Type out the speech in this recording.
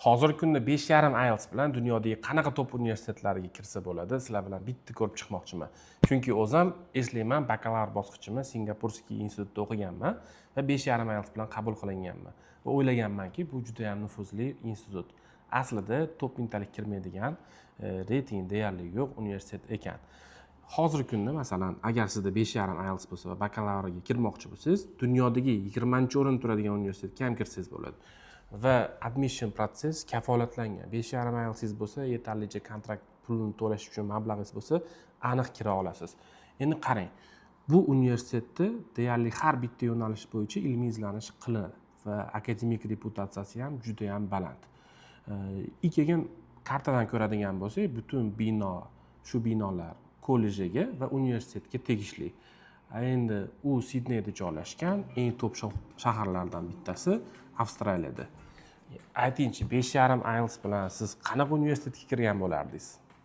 Hozirgi kunda 5,5 IELTS bilan dunyodagi qanaqa top universitetlarga kirsa bo'ladi? Sizlar bilan bitta ko'rib chiqmoqchiman. Chunki o'zim eslayman, bakalavr bosqichimni Singapurskiy institutda o'qiganman va 5,5 IELTS bilan qabul qilinganman. Va o'ylaganmanki, bu juda ham nufuzli institut. Aslida top mingtalik kirmaydigan, reyting deyarli yo'q universitet ekan. Hozirgi kunda masalan, agar sizda 5,5 IELTS bo'lsa va bakalavrga kirmoqchi bo'lsangiz, dunyodagi 20-o'rin turadigan universitetga ham kirsangiz bo'ladi. Va admission protsess kafolatlangan. 5,5 IELTS bo'lsa, yetarlicha kontrakt pulini to'lash uchun mablag'ingiz bo'lsa, aniq kira olasiz. Endi qarang, bu universitetda deyarli har bitta yo'nalish bo'yicha ilmiy izlanish qilinadi va akademik reputatsiyasi ham juda ham baland. Keyin kartadan ko'radigan bo'lsak, butun bino, shu binolar kollejiga va universitetga tegishli. Endi u Sidneyda joylashgan eng top shaharlardan bittasi Avstraliyada. Aytingchi, 5,5 IELTS bilan siz qanaqa universitetga kirgan bo'lardingiz?